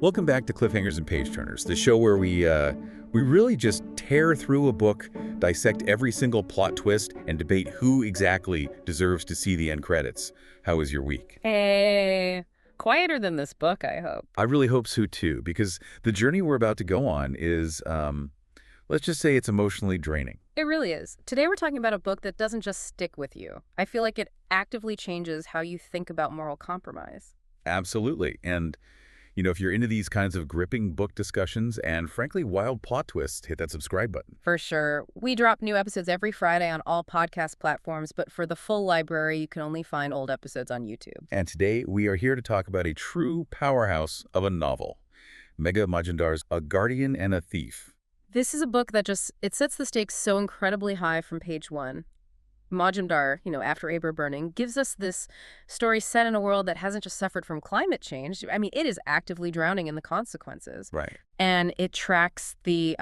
Welcome back to Cliffhangers and Page Turners, the show where we really just tear through a book, dissect every single plot twist, and debate who exactly deserves to see the end credits. How was your week? Hey, quieter than this book, I hope. I really hope so too, because the journey we're about to go on is, let's just say it's emotionally draining. It really is. Today we're talking about a book that doesn't just stick with you. I feel like it actively changes how you think about moral compromise. Absolutely. And if you're into these kinds of gripping book discussions and, frankly, wild plot twists, hit that subscribe button. For sure. We drop new episodes every Friday on all podcast platforms, but for the full library, you can only find old episodes on YouTube. And today, we are here to talk about a true powerhouse of a novel, Megha Majumdar's A Guardian and a Thief. This is a book that it sets the stakes so incredibly high from page one. Majumdar, after Aber burning, gives us this story set in a world that hasn't just suffered from climate change. I mean, it is actively drowning in the consequences. Right. And it tracks the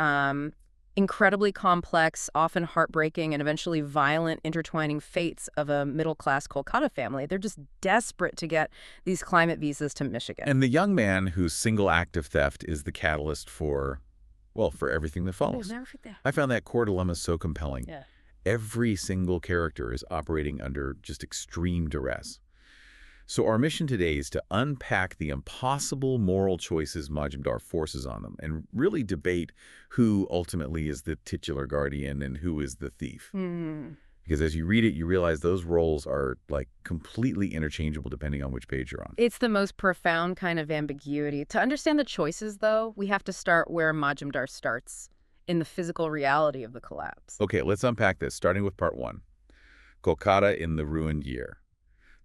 incredibly complex, often heartbreaking, and eventually violent intertwining fates of a middle-class Kolkata family. They're just desperate to get these climate visas to Michigan. And the young man whose single act of theft is the catalyst for everything that follows. Never forget that. I found that core dilemma so compelling. Yeah. Every single character is operating under just extreme duress. So our mission today is to unpack the impossible moral choices Majumdar forces on them and really debate who ultimately is the titular guardian and who is the thief. Because as you read it, you realize those roles are like completely interchangeable depending on which page you're on. It's the most profound kind of ambiguity. To understand the choices, though, we have to start where Majumdar starts, in the physical reality of the collapse. Okay, let's unpack this, starting with part one. Kolkata in the ruined year.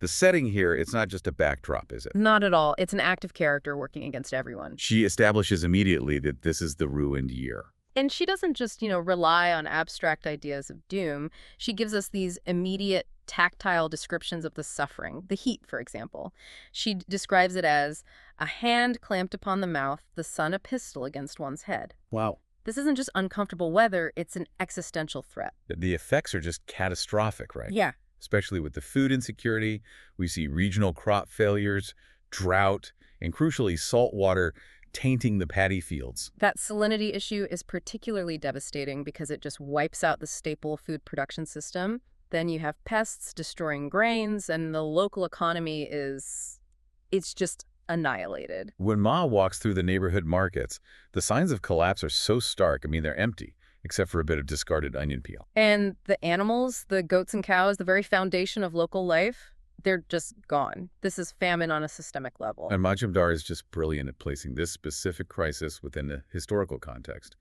The setting here, it's not just a backdrop, is it? Not at all. It's an active character working against everyone. She establishes immediately that this is the ruined year. And she doesn't just, rely on abstract ideas of doom. She gives us these immediate, tactile descriptions of the suffering. The heat, for example. She describes it as a hand clamped upon the mouth, the sun a pistol against one's head. Wow. This isn't just uncomfortable weather, it's an existential threat. The effects are just catastrophic, right? Yeah. Especially with the food insecurity. We see regional crop failures, drought, and crucially salt water tainting the paddy fields. That salinity issue is particularly devastating because it just wipes out the staple food production system. Then you have pests destroying grains, and the local economy it's just annihilated. When Ma walks through the neighborhood markets, the signs of collapse are so stark. I mean, they're empty, except for a bit of discarded onion peel. And the animals, the goats and cows, the very foundation of local life, they're just gone. This is famine on a systemic level. And Majumdar is just brilliant at placing this specific crisis within the historical context.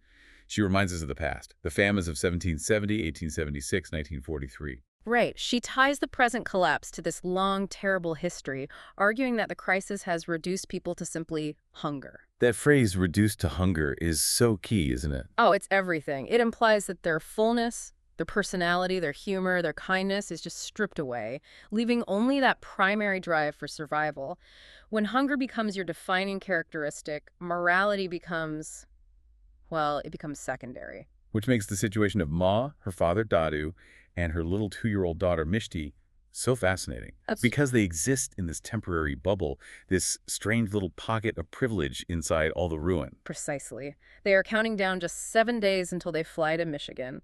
She reminds us of the past, the famines of 1770, 1876, 1943. Right. She ties the present collapse to this long, terrible history, arguing that the crisis has reduced people to simply hunger. That phrase, reduced to hunger, is so key, isn't it? Oh, it's everything. It implies that their fullness, their personality, their humor, their kindness is just stripped away, leaving only that primary drive for survival. When hunger becomes your defining characteristic, morality becomes, it becomes secondary. Which makes the situation of Ma, her father Dadu, and her little 2-year-old daughter Mishti so fascinating. Because they exist in this temporary bubble, this strange little pocket of privilege inside all the ruin. Precisely. They are counting down just 7 days until they fly to Michigan.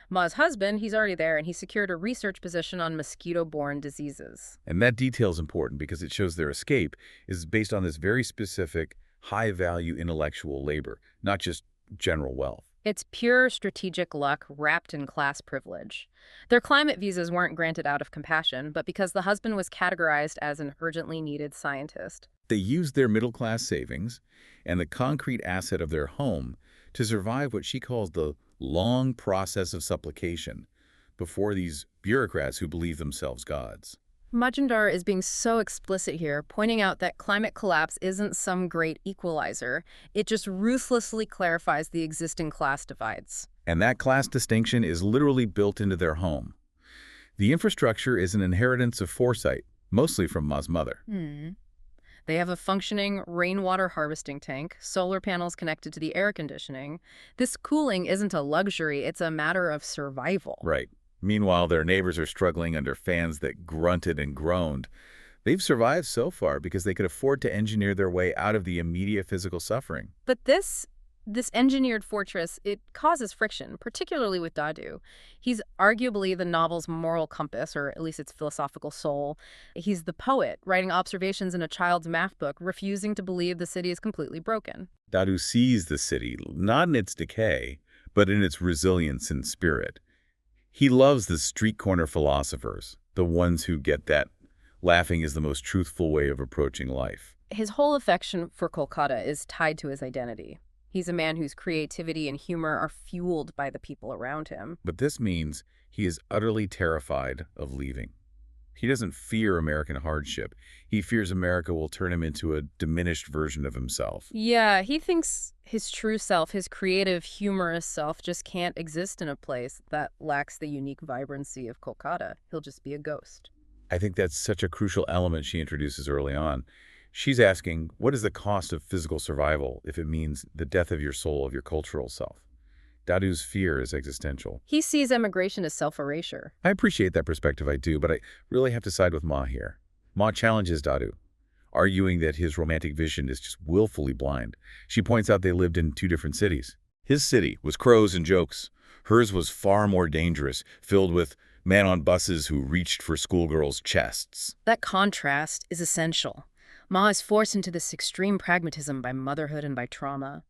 Ma's husband, he's already there, and he secured a research position on mosquito-borne diseases. And that detail is important because it shows their escape is based on this very specific, high-value intellectual labor, not just general wealth. It's pure strategic luck wrapped in class privilege. Their climate visas weren't granted out of compassion, but because the husband was categorized as an urgently needed scientist. They used their middle-class savings and the concrete asset of their home to survive what she calls the long process of supplication before these bureaucrats who believe themselves gods. Majumdar is being so explicit here, pointing out that climate collapse isn't some great equalizer. It just ruthlessly clarifies the existing class divides. And that class distinction is literally built into their home. The infrastructure is an inheritance of foresight, mostly from Ma's mother. They have a functioning rainwater harvesting tank, solar panels connected to the air conditioning. This cooling isn't a luxury, it's a matter of survival. Right. Meanwhile, their neighbors are struggling under fans that grunted and groaned. They've survived so far because they could afford to engineer their way out of the immediate physical suffering. But this engineered fortress, it causes friction, particularly with Dadu. He's arguably the novel's moral compass, or at least its philosophical soul. He's the poet, writing observations in a child's math book, refusing to believe the city is completely broken. Dadu sees the city, not in its decay, but in its resilience and spirit. He loves the street corner philosophers, the ones who get that laughing is the most truthful way of approaching life. His whole affection for Kolkata is tied to his identity. He's a man whose creativity and humor are fueled by the people around him. But this means he is utterly terrified of leaving. He doesn't fear American hardship. He fears America will turn him into a diminished version of himself. Yeah, he thinks his true self, his creative, humorous self, just can't exist in a place that lacks the unique vibrancy of Kolkata. He'll just be a ghost. I think that's such a crucial element she introduces early on. She's asking, what is the cost of physical survival if it means the death of your soul, of your cultural self? Dadu's fear is existential. He sees emigration as self-erasure. I appreciate that perspective, I do, but I really have to side with Ma here. Ma challenges Dadu, arguing that his romantic vision is just willfully blind. She points out they lived in two different cities. His city was crows and jokes. Hers was far more dangerous, filled with men on buses who reached for schoolgirls' chests. That contrast is essential. Ma is forced into this extreme pragmatism by motherhood and by trauma.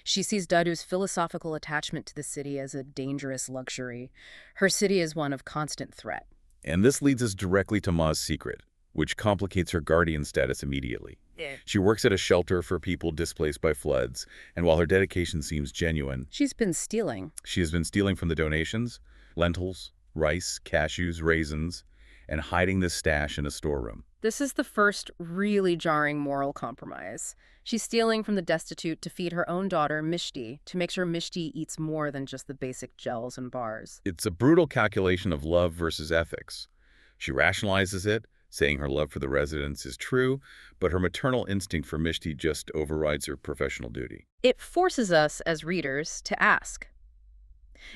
She sees Dadu's philosophical attachment to the city as a dangerous luxury. Her city is one of constant threat. And this leads us directly to Ma's secret, which complicates her guardian status immediately. She works at a shelter for people displaced by floods, and while her dedication seems genuine, She's been stealing. she has been stealing from the donations, lentils, rice, cashews, raisins, and hiding this stash in a storeroom. This is the first really jarring moral compromise. She's stealing from the destitute to feed her own daughter, Mishti, to make sure Mishti eats more than just the basic gels and bars. It's a brutal calculation of love versus ethics. She rationalizes it, saying her love for the residents is true, but her maternal instinct for Mishti just overrides her professional duty. It forces us as readers to ask,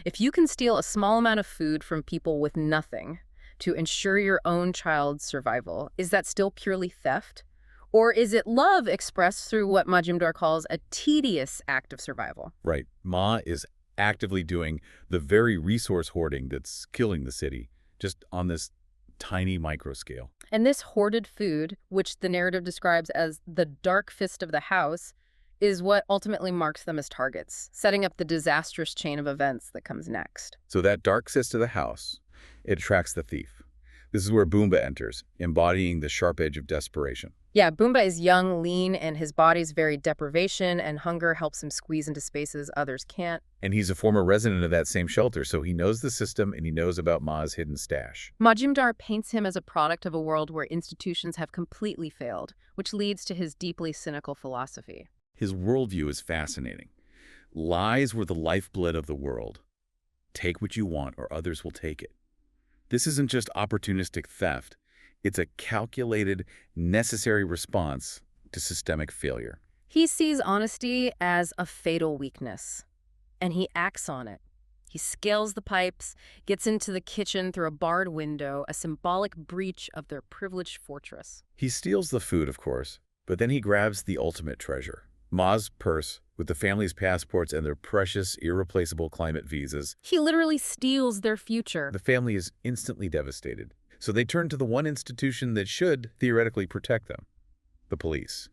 if you can steal a small amount of food from people with nothing to ensure your own child's survival, is that still purely theft? Or is it love expressed through what Majumdar calls a tedious act of survival? Right. Ma is actively doing the very resource hoarding that's killing the city, just on this tiny micro scale. And this hoarded food, which the narrative describes as the dark fist of the house, is what ultimately marks them as targets, setting up the disastrous chain of events that comes next. So that dark cyst of the house, it attracts the thief. This is where Boomba enters, embodying the sharp edge of desperation. Yeah, Boomba is young, lean, and his body's varied deprivation and hunger helps him squeeze into spaces others can't. And he's a former resident of that same shelter, so he knows the system and he knows about Ma's hidden stash. Majumdar paints him as a product of a world where institutions have completely failed, which leads to his deeply cynical philosophy. His worldview is fascinating. Lies were the lifeblood of the world. Take what you want or others will take it. This isn't just opportunistic theft. It's a calculated, necessary response to systemic failure. He sees honesty as a fatal weakness, and he acts on it. He scales the pipes, gets into the kitchen through a barred window, a symbolic breach of their privileged fortress. He steals the food, of course, but then he grabs the ultimate treasure. Ma's purse, with the family's passports and their precious, irreplaceable climate visas. He literally steals their future. The family is instantly devastated. So they turn to the one institution that should theoretically protect them, the police.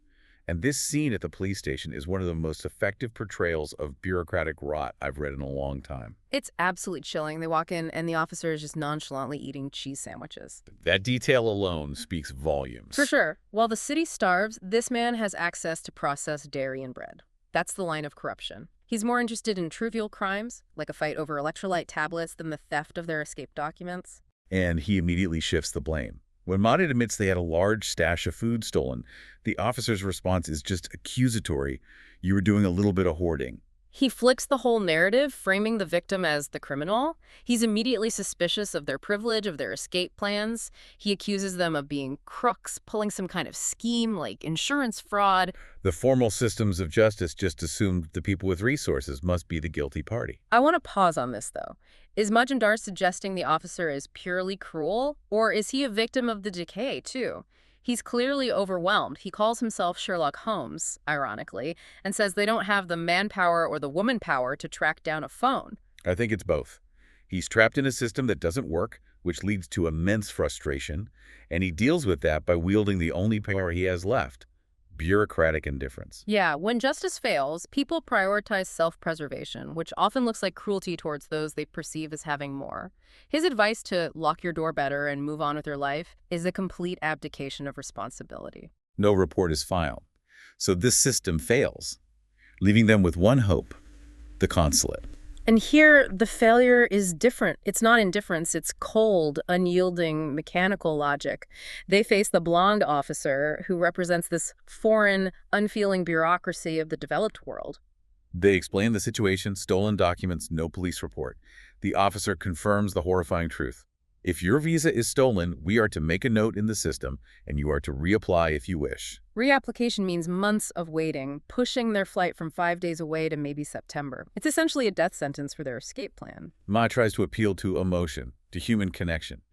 And this scene at the police station is one of the most effective portrayals of bureaucratic rot I've read in a long time. It's absolutely chilling. They walk in and the officer is just nonchalantly eating cheese sandwiches. That detail alone speaks volumes. For sure. While the city starves, this man has access to processed dairy and bread. That's the line of corruption. He's more interested in trivial crimes, like a fight over electrolyte tablets, than the theft of their escaped documents. And he immediately shifts the blame. When Madid admits they had a large stash of food stolen, the officer's response is just accusatory. You were doing a little bit of hoarding. He flicks the whole narrative, framing the victim as the criminal. He's immediately suspicious of their privilege, of their escape plans. He accuses them of being crooks, pulling some kind of scheme like insurance fraud. The formal systems of justice just assumed the people with resources must be the guilty party. I want to pause on this, though. Is Majumdar suggesting the officer is purely cruel, or is he a victim of the decay, too? He's clearly overwhelmed. He calls himself Sherlock Holmes, ironically, and says they don't have the manpower or the woman power to track down a phone. I think it's both. He's trapped in a system that doesn't work, which leads to immense frustration, and he deals with that by wielding the only power he has left, bureaucratic indifference. Yeah, when justice fails, people prioritize self-preservation, which often looks like cruelty towards those they perceive as having more. His advice to lock your door better and move on with your life is a complete abdication of responsibility. No report is filed. So this system fails, leaving them with one hope, the consulate. And here, the failure is different. It's not indifference, it's cold, unyielding, mechanical logic. They face the blonde officer who represents this foreign, unfeeling bureaucracy of the developed world. They explain the situation, stolen documents, no police report. The officer confirms the horrifying truth. If your visa is stolen, we are to make a note in the system, and you are to reapply if you wish. Reapplication means months of waiting, pushing their flight from 5 days away to maybe September. It's essentially a death sentence for their escape plan. Ma tries to appeal to emotion, to human connection.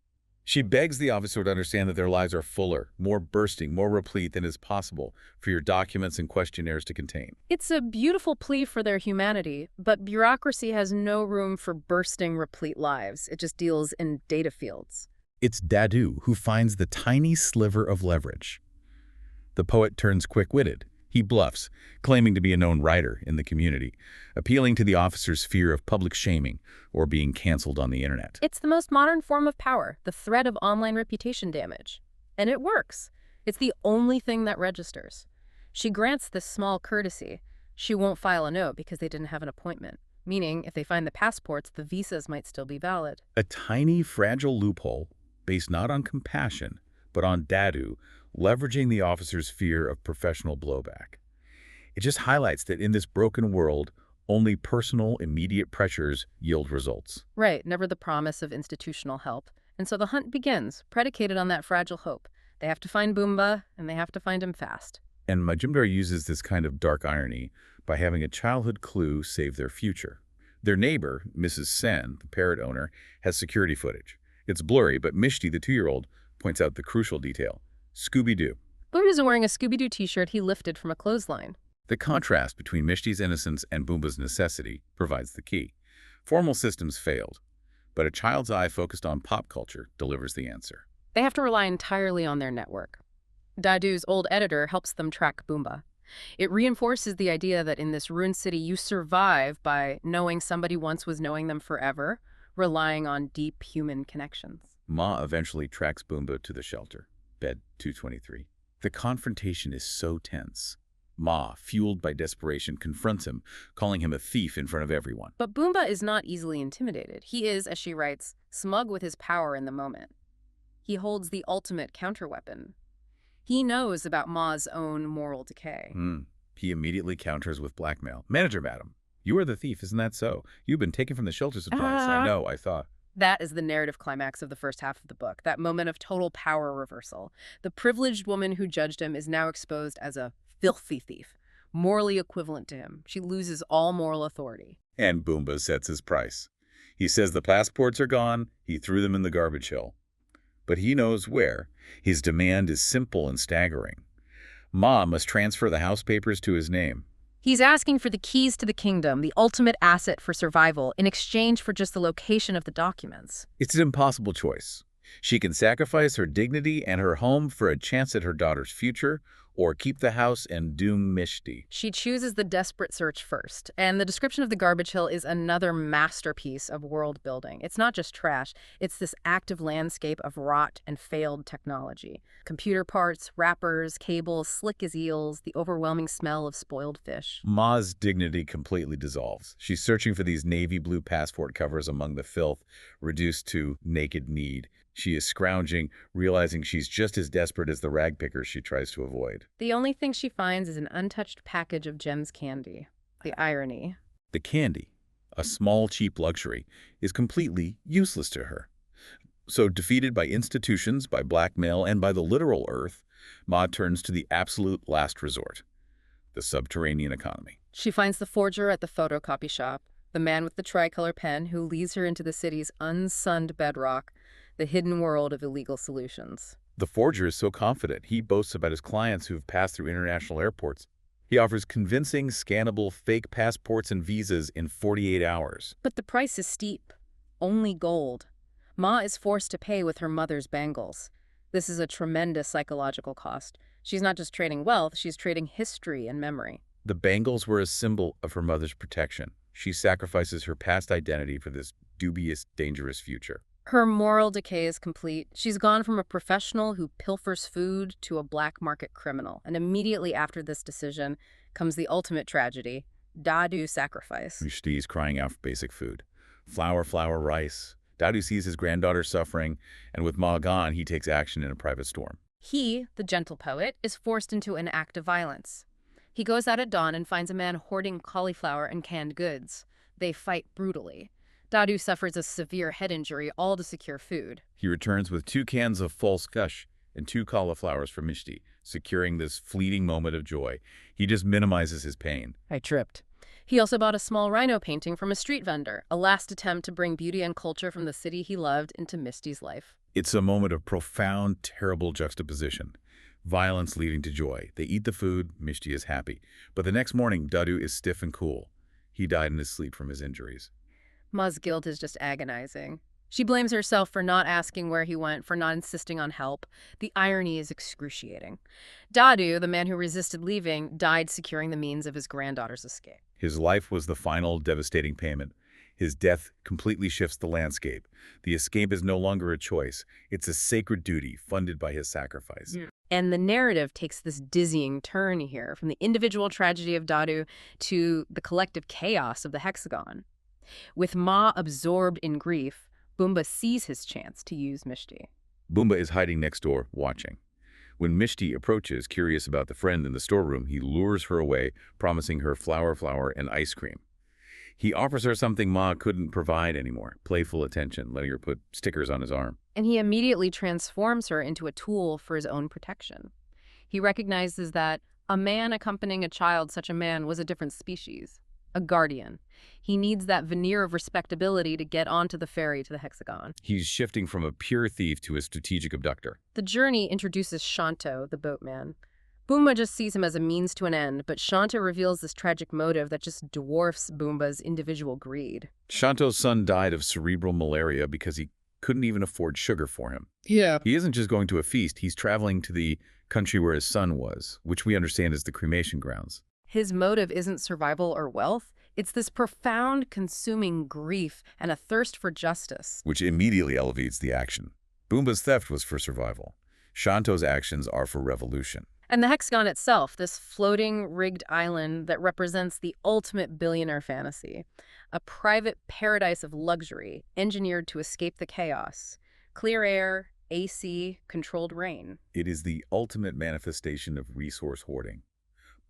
She begs the officer to understand that their lives are fuller, more bursting, more replete than is possible for your documents and questionnaires to contain. It's a beautiful plea for their humanity, but bureaucracy has no room for bursting, replete lives. It just deals in data fields. It's Dadu who finds the tiny sliver of leverage. The poet turns quick-witted. He bluffs, claiming to be a known writer in the community, appealing to the officer's fear of public shaming or being canceled on the internet. It's the most modern form of power, the threat of online reputation damage. And it works. It's the only thing that registers. She grants this small courtesy. She won't file a note because they didn't have an appointment, meaning if they find the passports, the visas might still be valid. A tiny, fragile loophole based not on compassion, but on Dadu, leveraging the officer's fear of professional blowback. It just highlights that in this broken world, only personal, immediate pressures yield results. Right, never the promise of institutional help. And so the hunt begins, predicated on that fragile hope. They have to find Boomba, and they have to find him fast. And Majumdar uses this kind of dark irony by having a childhood clue save their future. Their neighbor, Mrs. Sen, the parrot owner, has security footage. It's blurry, but Mishti, the 2-year-old, points out the crucial detail. Scooby-Doo. Boomba's wearing a Scooby-Doo t-shirt he lifted from a clothesline. The contrast between Mishti's innocence and Boomba's necessity provides the key. Formal systems failed, but a child's eye focused on pop culture delivers the answer. They have to rely entirely on their network. Dadu's old editor helps them track Boomba. It reinforces the idea that in this ruined city you survive by knowing somebody once was knowing them forever, relying on deep human connections. Ma eventually tracks Boomba to the shelter, bed 223. The confrontation is so tense. Ma, fueled by desperation, confronts him, calling him a thief in front of everyone. But Boomba is not easily intimidated. He is, as she writes, smug with his power in the moment. He holds the ultimate counterweapon. He knows about Ma's own moral decay. He immediately counters with blackmail. Manager, madam, you are the thief, isn't that so? You've been taken from the shelter supplies. I know, I thought. That is the narrative climax of the first half of the book, that moment of total power reversal. The privileged woman who judged him is now exposed as a filthy thief, morally equivalent to him. She loses all moral authority. And Boomba sets his price. He says the passports are gone. He threw them in the garbage hill. But he knows where. His demand is simple and staggering. Ma must transfer the house papers to his name. He's asking for the keys to the kingdom, the ultimate asset for survival, in exchange for just the location of the documents. It's an impossible choice. She can sacrifice her dignity and her home for a chance at her daughter's future, or keep the house and doom Mishti. She chooses the desperate search first, and the description of the garbage hill is another masterpiece of world building. It's not just trash, it's this active landscape of rot and failed technology. Computer parts, wrappers, cables, slick as eels, the overwhelming smell of spoiled fish. Ma's dignity completely dissolves. She's searching for these navy blue passport covers among the filth, reduced to naked need. She is scrounging, realizing she's just as desperate as the rag pickers she tries to avoid. The only thing she finds is an untouched package of Jem's candy. The irony. The candy, a small, cheap luxury, is completely useless to her. So defeated by institutions, by blackmail, and by the literal earth, Ma turns to the absolute last resort, the subterranean economy. She finds the forger at the photocopy shop, the man with the tricolor pen who leads her into the city's unsunned bedrock, the hidden world of illegal solutions. The forger is so confident, he boasts about his clients who have passed through international airports. He offers convincing, scannable, fake passports and visas in 48 hours. But the price is steep. Only gold. Ma is forced to pay with her mother's bangles. This is a tremendous psychological cost. She's not just trading wealth, she's trading history and memory. The bangles were a symbol of her mother's protection. She sacrifices her past identity for this dubious, dangerous future. Her moral decay is complete. She's gone from a professional who pilfers food to a black market criminal. And immediately after this decision comes the ultimate tragedy, Dadu sacrifice. Mishti is crying out for basic food. Flour, flour, rice. Dadu sees his granddaughter suffering, and with Ma gone, he takes action in a private storm. He, the gentle poet, is forced into an act of violence. He goes out at dawn and finds a man hoarding cauliflower and canned goods. They fight brutally. Dadu suffers a severe head injury, all to secure food. He returns with 2 cans of false gush and 2 cauliflowers for Mishti, securing this fleeting moment of joy. He just minimizes his pain. I tripped. He also bought a small rhino painting from a street vendor, a last attempt to bring beauty and culture from the city he loved into Misti's life. It's a moment of profound, terrible juxtaposition. Violence leading to joy. They eat the food, Mishti is happy. But the next morning, Dadu is stiff and cool. He died in his sleep from his injuries. Ma's guilt is just agonizing. She blames herself for not asking where he went, for not insisting on help. The irony is excruciating. Dadu, the man who resisted leaving, died securing the means of his granddaughter's escape. His life was the final, devastating payment. His death completely shifts the landscape. The escape is no longer a choice. It's a sacred duty funded by his sacrifice. And the narrative takes this dizzying turn here, from the individual tragedy of Dadu to the collective chaos of the hexagon. With Ma absorbed in grief, Boomba sees his chance to use Mishti. Boomba is hiding next door, watching. When Mishti approaches, curious about the friend in the storeroom, he lures her away, promising her flour, and ice cream. He offers her something Ma couldn't provide anymore, playful attention, letting her put stickers on his arm. And he immediately transforms her into a tool for his own protection. He recognizes that a man accompanying a child, such a man, was a different species, a guardian. He needs that veneer of respectability to get onto the ferry to the hexagon. He's shifting from a pure thief to a strategic abductor. The journey introduces Shanto, the boatman. Boomba just sees him as a means to an end, but Shanto reveals this tragic motive that just dwarfs Boomba's individual greed. Shanto's son died of cerebral malaria because he couldn't even afford sugar for him. Yeah. He isn't just going to a feast, he's traveling to the country where his son was, which we understand as the cremation grounds. His motive isn't survival or wealth. It's this profound, consuming grief and a thirst for justice. Which immediately elevates the action. Boomba's theft was for survival. Shanto's actions are for revolution. And the hexagon itself, this floating, rigged island that represents the ultimate billionaire fantasy. A private paradise of luxury, engineered to escape the chaos. Clear air, AC, controlled rain. It is the ultimate manifestation of resource hoarding.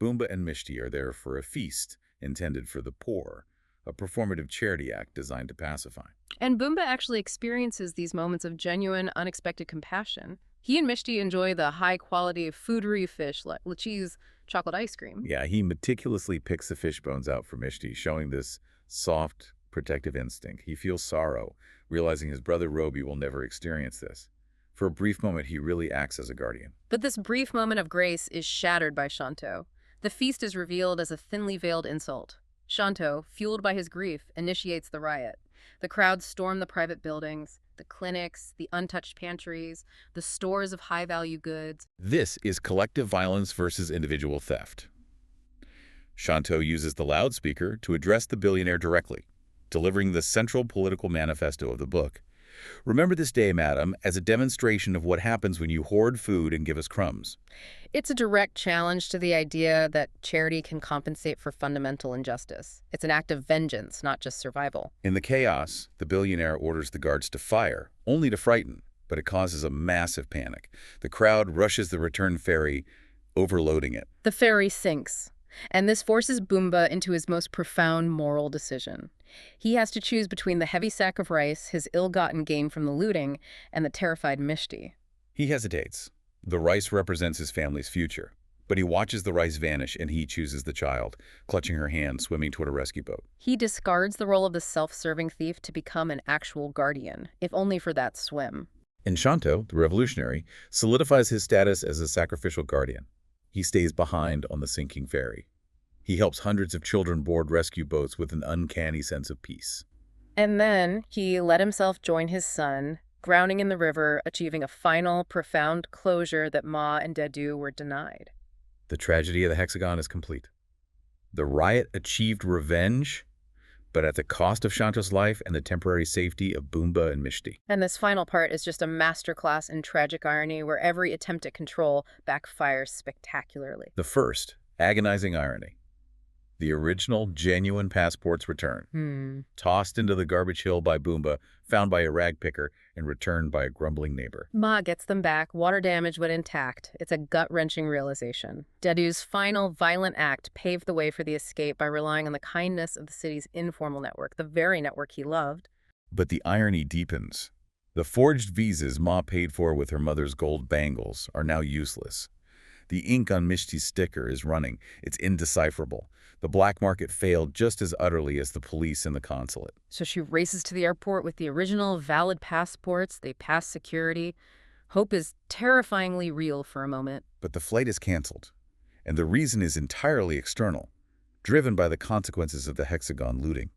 Boomba and Mishti are there for a feast intended for the poor, a performative charity act designed to pacify. And Boomba actually experiences these moments of genuine, unexpected compassion. He and Mishti enjoy the high-quality food-y fish like cheese, chocolate ice cream. Yeah, he meticulously picks the fish bones out for Mishti, showing this soft, protective instinct. He feels sorrow, realizing his brother Roby will never experience this. For a brief moment, he really acts as a guardian. But this brief moment of grace is shattered by Shanto. The feast is revealed as a thinly veiled insult. Shanto, fueled by his grief, initiates the riot. The crowds storm the private buildings, the clinics, the untouched pantries, the stores of high-value goods. This is collective violence versus individual theft. Shanto uses the loudspeaker to address the billionaire directly, delivering the central political manifesto of the book. Remember this day, madam, as a demonstration of what happens when you hoard food and give us crumbs. It's a direct challenge to the idea that charity can compensate for fundamental injustice. It's an act of vengeance, not just survival. In the chaos, the billionaire orders the guards to fire, only to frighten, but it causes a massive panic. The crowd rushes the return ferry, overloading it. The ferry sinks, and this forces Boomba into his most profound moral decision. He has to choose between the heavy sack of rice, his ill-gotten gain from the looting, and the terrified Mishti. He hesitates. The rice represents his family's future. But he watches the rice vanish and he chooses the child, clutching her hand, swimming toward a rescue boat. He discards the role of the self-serving thief to become an actual guardian, if only for that swim. And Shanto, the revolutionary, solidifies his status as a sacrificial guardian. He stays behind on the sinking ferry. He helps hundreds of children board rescue boats with an uncanny sense of peace. And then he let himself join his son, drowning in the river, achieving a final, profound closure that Ma and Dedu were denied. The tragedy of the hexagon is complete. The riot achieved revenge, but at the cost of Shanto's life and the temporary safety of Boomba and Mishti. And this final part is just a masterclass in tragic irony where every attempt at control backfires spectacularly. The first, agonizing irony. The original, genuine passports return. Tossed into the garbage hill by Boomba, found by a rag picker, and returned by a grumbling neighbor. Ma gets them back, water damage but intact. It's a gut-wrenching realization. Dedu's final violent act paved the way for the escape by relying on the kindness of the city's informal network, the very network he loved. But the irony deepens. The forged visas Ma paid for with her mother's gold bangles are now useless. The ink on Mishti's sticker is running. It's indecipherable. The black market failed just as utterly as the police and the consulate. So she races to the airport with the original valid passports. They pass security. Hope is terrifyingly real for a moment. But the flight is canceled, and the reason is entirely external, driven by the consequences of the hexagon looting.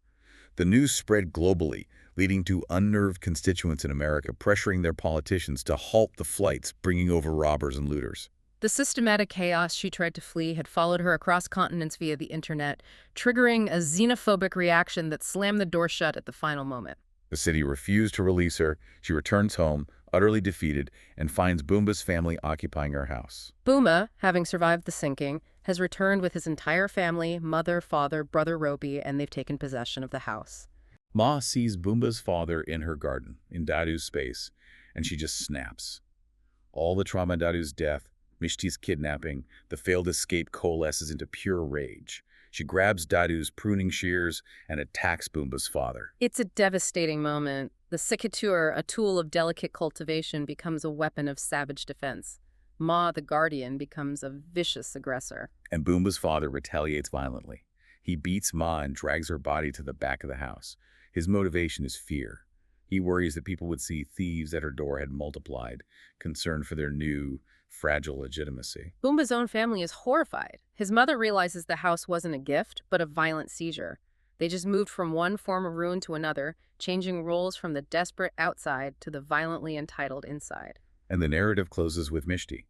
The news spread globally, leading to unnerved constituents in America pressuring their politicians to halt the flights bringing over robbers and looters. The systematic chaos she tried to flee had followed her across continents via the internet, triggering a xenophobic reaction that slammed the door shut at the final moment. The city refused to release her. She returns home, utterly defeated, and finds Boomba's family occupying her house. Boomba, having survived the sinking, has returned with his entire family, mother, father, brother Roby, and they've taken possession of the house. Ma sees Boomba's father in her garden, in Dadu's space, and she just snaps. All the trauma in Dadu's death, Mishti's kidnapping, the failed escape coalesces into pure rage. She grabs Dadu's pruning shears and attacks Boomba's father. It's a devastating moment. The cicature, a tool of delicate cultivation, becomes a weapon of savage defense. Ma, the guardian, becomes a vicious aggressor. And Boomba's father retaliates violently. He beats Ma and drags her body to the back of the house. His motivation is fear. He worries that people would see thieves at her door had multiplied, concerned for their new, fragile legitimacy. Boomba's own family is horrified. His mother realizes the house wasn't a gift, but a violent seizure. They just moved from one form of ruin to another, changing roles from the desperate outside to the violently entitled inside. And the narrative closes with Mishti.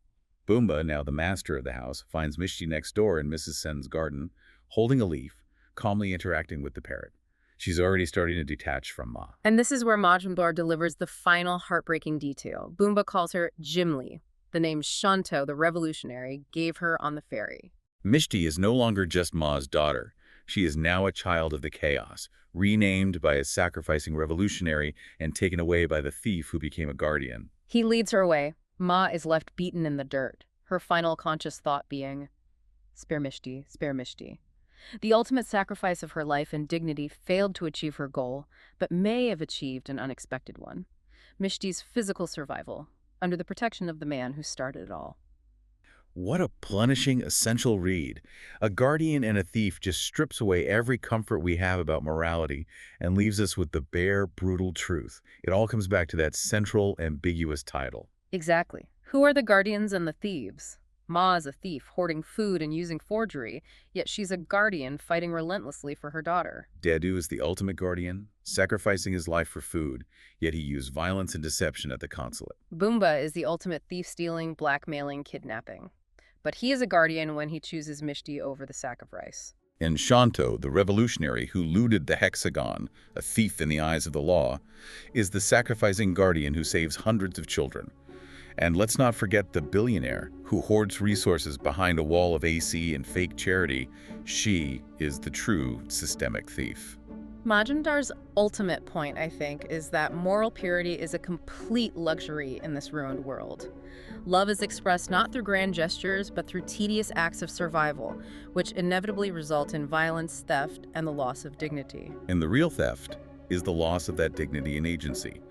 Boomba, now the master of the house, finds Mishti next door in Mrs. Sen's garden, holding a leaf, calmly interacting with the parrot. She's already starting to detach from Ma. And this is where Majumdar delivers the final heartbreaking detail. Boomba calls her Jimli, the name Shanto, the revolutionary, gave her on the ferry. Mishti is no longer just Ma's daughter. She is now a child of the chaos, renamed by a sacrificing revolutionary and taken away by the thief who became a guardian. He leads her away. Ma is left beaten in the dirt, her final conscious thought being, "Spare Mishti, spare Mishti." The ultimate sacrifice of her life and dignity failed to achieve her goal, but may have achieved an unexpected one. Mishti's physical survival, under the protection of the man who started it all. What a punishing, essential read. A guardian and a thief just strips away every comfort we have about morality and leaves us with the bare, brutal truth. It all comes back to that central, ambiguous title. Exactly. Who are the guardians and the thieves? Ma is a thief, hoarding food and using forgery, yet she's a guardian fighting relentlessly for her daughter. Dedu is the ultimate guardian, sacrificing his life for food, yet he used violence and deception at the consulate. Boomba is the ultimate thief-stealing, blackmailing, kidnapping. But he is a guardian when he chooses Mishti over the sacrifice. And Shanto, the revolutionary who looted the hexagon, a thief in the eyes of the law, is the sacrificing guardian who saves hundreds of children. And let's not forget the billionaire who hoards resources behind a wall of AC and fake charity. She is the true systemic thief. Majumdar's ultimate point, I think, is that moral purity is a complete luxury in this ruined world. Love is expressed not through grand gestures, but through tedious acts of survival, which inevitably result in violence, theft, and the loss of dignity. And the real theft is the loss of that dignity and agency.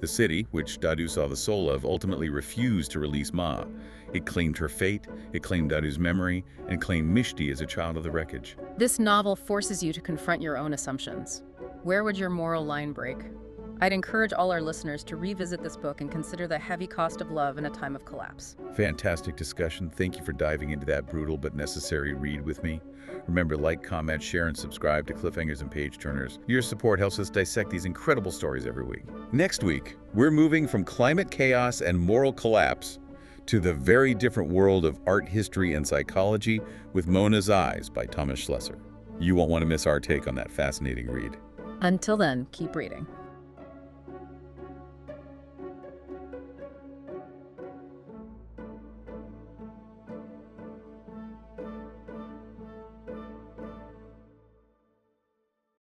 The city, which Dadu saw the soul of, ultimately refused to release Ma. It claimed her fate, it claimed Dadu's memory, and claimed Mishti as a child of the wreckage. This novel forces you to confront your own assumptions. Where would your moral line break? I'd encourage all our listeners to revisit this book and consider the heavy cost of love in a time of collapse. Fantastic discussion. Thank you for diving into that brutal but necessary read with me. Remember, like, comment, share, and subscribe to Cliffhangers and Page Turners. Your support helps us dissect these incredible stories every week. Next week, we're moving from climate chaos and moral collapse to the very different world of art history and psychology with Mona's Eyes by Thomas Schlesser. You won't want to miss our take on that fascinating read. Until then, keep reading.